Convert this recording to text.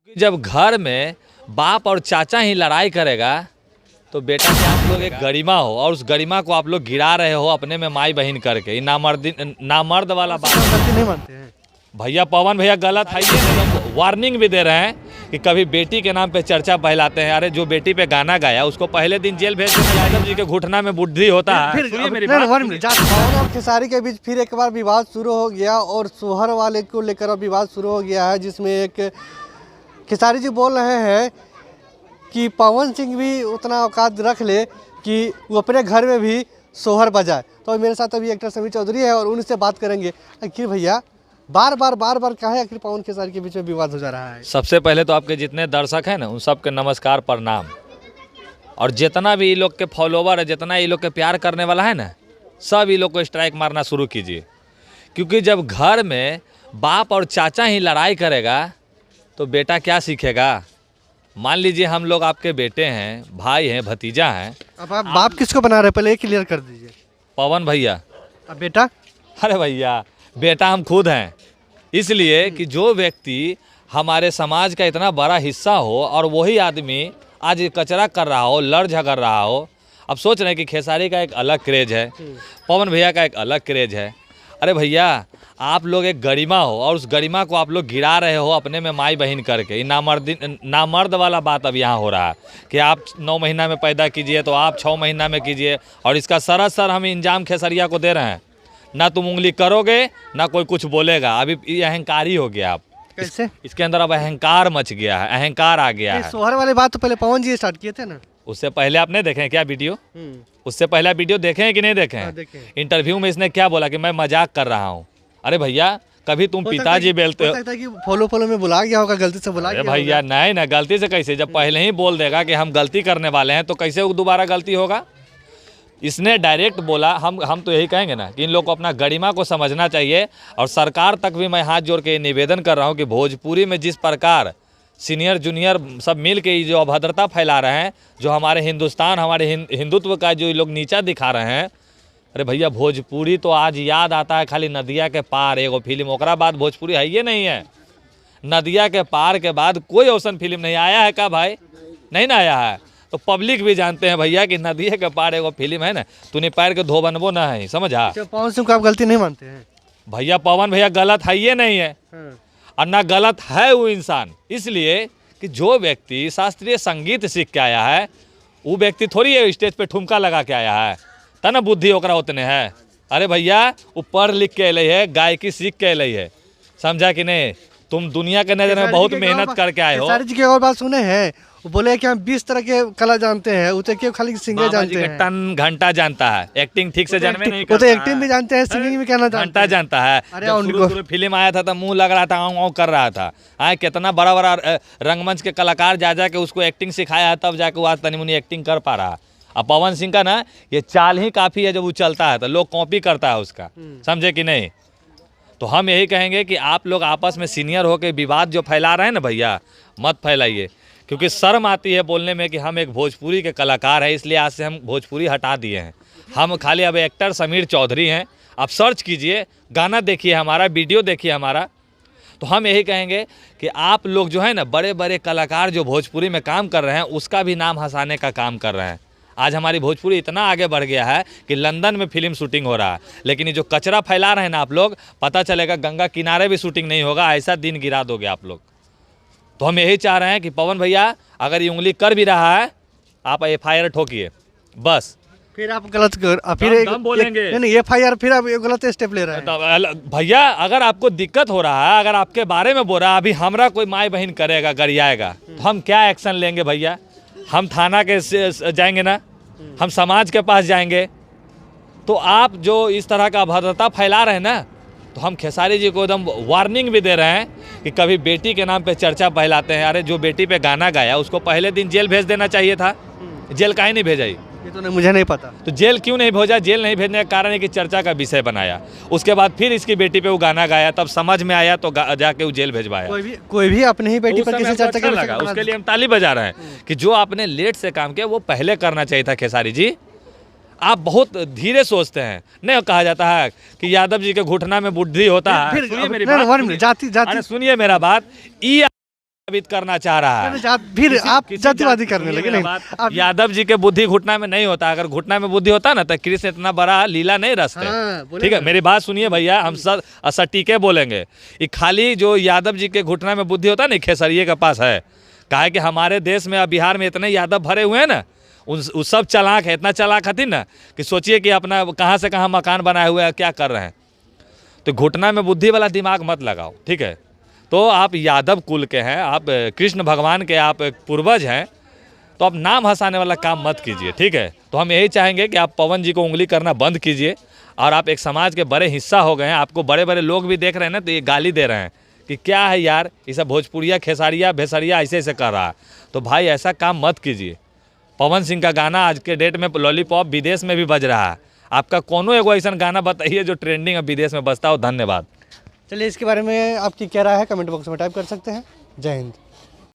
जब घर में बाप और चाचा ही लड़ाई करेगा तो बेटा क्या आप लोग एक गरिमा हो और उस गरिमा को आप लोग गिरा रहे हो अपने में माई बहन करके। ये नामर्द वाला बात नहीं मानते हैं भैया। पवन भैया गलत है, ये वार्निंग भी दे रहे हैं कि कभी बेटी के नाम पे चर्चा फैलाते हैं। अरे जो बेटी पे गाना गाया उसको पहले दिन जेल भेज देना। यादव जी के घुटना में बुद्धि होता है। सुनिए मेरी बात। पवन और खेसारी के बीच फिर एक बार विवाद शुरू हो गया और सोहर वाले को लेकर अब विवाद शुरू हो गया है, जिसमें एक खेसारी जी बोल रहे हैं कि पवन सिंह भी उतना औकात रख ले कि वो अपने घर में भी सोहर बजाए। तो मेरे साथ अभी एक्टर समीर चौधरी है और उनसे बात करेंगे। आखिर भैया बार बार काहे आखिर पवन खेसारी के बीच में विवाद हो जा रहा है? सबसे पहले तो आपके जितने दर्शक हैं ना उन सबके नमस्कार प्रणाम, और जितना भी ये लोग के फॉलोवर है, जितना ये लोग के प्यार करने वाला है ना, सब ये लोग को स्ट्राइक मारना शुरू कीजिए। क्योंकि जब घर में बाप और चाचा ही लड़ाई करेगा तो बेटा क्या सीखेगा। मान लीजिए हम लोग आपके बेटे हैं, भाई हैं, भतीजा हैं। अब आप बाप किसको बना रहे हैं पहले क्लियर कर दीजिए। पवन भैया। अब बेटा? अरे भैया बेटा हम खुद हैं। इसलिए कि जो व्यक्ति हमारे समाज का इतना बड़ा हिस्सा हो और वही आदमी आज कचरा कर रहा हो, लड़ झगड़ रहा हो। अब सोच रहे हैं कि खेसारी का एक अलग क्रेज है, पवन भैया का एक अलग क्रेज है। अरे भैया आप लोग एक गरिमा हो और उस गरिमा को आप लोग गिरा रहे हो अपने में माई बहन करके। ये नामर्द वाला बात अब यहाँ हो रहा है कि आप 9 महीना में पैदा कीजिए तो आप 6 महीना में कीजिए, और इसका सरासर हम इंजाम खेसरिया को दे रहे हैं। ना तुम उंगली करोगे ना कोई कुछ बोलेगा। अभी ये अहंकारी हो गया। आप कैसे? इसके अंदर अब अहंकार मच गया है, अहंकार आ गया है। सोहर वाली बात तो पहले पवन जी स्टार्ट किए थे ना। उससे पहले आपने देखे क्या वीडियो? उससे पहला वीडियो देखे हैं कि नहीं देखे हैं? इंटरव्यू में इसने क्या बोला कि मैं मजाक कर रहा हूँ। अरे भैया कभी तुम पिताजी बोलते हो, फॉलो में बुला गया होगा, गलती से बुला गया भैया। नहीं ना, गलती से कैसे? जब पहले ही बोल देगा कि हम गलती करने वाले हैं तो कैसे दोबारा गलती होगा? इसने डायरेक्ट बोला। हम तो यही कहेंगे ना कि इन लोग को अपना गरिमा को समझना चाहिए। और सरकार तक भी मैं हाथ जोड़ के निवेदन कर रहा हूँ कि भोजपुरी में जिस प्रकार सीनियर जूनियर सब मिल के जो अभद्रता फैला रहे हैं, जो हमारे हिंदुस्तान, हमारे हिंदुत्व का जो लोग नीचा दिखा रहे हैं। अरे भैया भोजपुरी तो आज याद आता है खाली नदिया के पार एगो फिल्म, ओकरा बाद भोजपुरी है ये नहीं है। नदिया के पार के बाद कोई औसन फिल्म नहीं आया है का भाई? नहीं ना आया है। तो पब्लिक भी जानते हैं भैया कि नदिया के पार एगो फिल्म है ना, तूने पैर के धो बनबो ना है, समझा? पवन सिंह को आप गलती नहीं मानते हैं? भैया पवन भैया गलत है ये नहीं है, और ना गलत है वो इंसान। इसलिए कि जो व्यक्ति शास्त्रीय संगीत सीख के आया है वो व्यक्ति थोड़ी है स्टेज पे ठुमका लगा के आया है तना बुद्धि ओकरा उतने है। अरे भैया वो पढ़ लिख के अल है, गायकी सीख के अल है, समझा कि नहीं? तुम दुनिया के नजर में बहुत मेहनत करके आए हो। खेसारी जी की और बात सुने हैं, वो बोले कि हम 20 तरह के कला जानते हैं, वो तो क्यों खाली सिंगर जानते हैं। टन घंटा जानता है, एक्टिंग ठीक से जानवे नहीं करता। वो तो एक्टिंग भी जानते हैं, सिंगिंग भी करना घंटा जानता है। अरे फिल्म आया था तो मुंह लग रहा था, आऊँ कर रहा था। हाँ कितना बड़ा बड़ा रंगमंच के कलाकार जा के उसको एक्टिंग सिखाया है, तब जाके वो आज तनी मुनी एक्टिंग कर पा रहा। अब पवन सिंह का ना ये चाल ही काफ़ी है, जब वो चलता है तो लोग कॉपी करता है उसका, समझे कि नहीं? तो हम यही कहेंगे कि आप लोग आपस में सीनियर होकर विवाद जो फैला रहे हैं ना भैया, मत फैलाइए। क्योंकि शर्म आती है बोलने में कि हम एक भोजपुरी के कलाकार हैं, इसलिए आज से हम भोजपुरी हटा दिए हैं। हम खाली अब एक्टर समीर चौधरी हैं। आप सर्च कीजिए, गाना देखिए हमारा, वीडियो देखिए हमारा। तो हम यही कहेंगे कि आप लोग जो है ना बड़े बड़े कलाकार जो भोजपुरी में काम कर रहे हैं उसका भी नाम हंसाने का काम कर रहे हैं। आज हमारी भोजपुरी इतना आगे बढ़ गया है कि लंदन में फिल्म शूटिंग हो रहा है। लेकिन ये जो कचरा फैला रहे हैं ना आप लोग, पता चलेगा गंगा किनारे भी शूटिंग नहीं होगा, ऐसा दिन गिरा दोगे आप लोग। तो हम यही चाह रहे हैं कि पवन भैया अगर ये उंगली कर भी रहा है आप FIR ठोकिए बस। फिर आप गलत फिर बोलेंगे नहीं FIR, फिर आप गलत स्टेप ले रहे हैं। भैया अगर आपको दिक्कत हो रहा है, अगर आपके बारे में बोल रहा है, अभी हमरा कोई माई बहन करेगा, गरियाएगा, तो हम क्या एक्शन लेंगे भैया? हम थाना के जाएंगे ना, हम समाज के पास जाएंगे। तो आप जो इस तरह का अभद्रता फैला रहे हैं ना, तो हम खेसारी जी को एकदम वार्निंग भी दे रहे हैं कि कभी बेटी के नाम पे चर्चा फैलाते हैं। अरे जो बेटी पे गाना गाया उसको पहले दिन जेल भेज देना चाहिए था। जेल काहे नहीं भेजा? ये तो मुझे नहीं पता। तो जेल क्यों नहीं भेजा? जेल नहीं भेजने का कारण है कि चर्चा का विषय बनाया। उसके बाद फिर इसकी बेटी पे वो गाना गाया, तब समझ में आया तो जाके वो जेल भेजवाया। कोई भी अपने ही बेटी पर किसी चर्चा लगा, उसके लिए हम ताली बजा रहे हैं कि जो आपने लेट से काम किया वो पहले करना चाहिए था। खेसारी जी आप बहुत धीरे सोचते हैं। नहीं कहा जाता है कि यादव जी के घुटना में बुद्धि होता है। सुनिए मेरी बात, सुनिए मेरा बात। साबित करना चाह रहा है। फिर आप किसी जातिवादी करने सुनिए लगे। मेरा नहीं बात, यादव जी के बुद्धि घुटना में नहीं होता। अगर घुटना में बुद्धि होता ना तो कृष्ण इतना बड़ा लीला नहीं रचते। हाँ, बोले ठीक है, ना। मेरी बात सुनिए भैया, हम सब सटीके बोलेंगे। ये खाली जो यादव जी के घुटना में बुद्धि होता ना, खेसरिये के पास है। काहे कि हमारे देश में, बिहार में इतने यादव भरे हुए हैं ना, उन सब चालाक है, इतना चालाक हथिन ना कि सोचिए कि अपना कहाँ से कहाँ मकान बनाए हुए हैं, क्या कर रहे हैं। तो घुटना में बुद्धि वाला दिमाग मत लगाओ, ठीक है। तो आप यादव कुल के हैं, आप कृष्ण भगवान के आप पूर्वज हैं, तो आप नाम हंसाने वाला काम मत कीजिए, ठीक है। तो हम यही चाहेंगे कि आप पवन जी को उंगली करना बंद कीजिए। और आप एक समाज के बड़े हिस्सा हो गए हैं, आपको बड़े बड़े लोग भी देख रहे हैं ना, तो ये गाली दे रहे हैं कि क्या है यार, ये सब भोजपुरिया खेसारिया भेसरिया ऐसे ऐसे कर रहा है। तो भाई ऐसा काम मत कीजिए। पवन सिंह का गाना आज के डेट में लॉलीपॉप विदेश में भी बज रहा है। आपका कोनो एगो ऐसा गाना बताइए जो ट्रेंडिंग विदेश में बजता हो। धन्यवाद। चलिए, इसके बारे में आपकी क्या राय है कमेंट बॉक्स में टाइप कर सकते हैं। जय हिंद।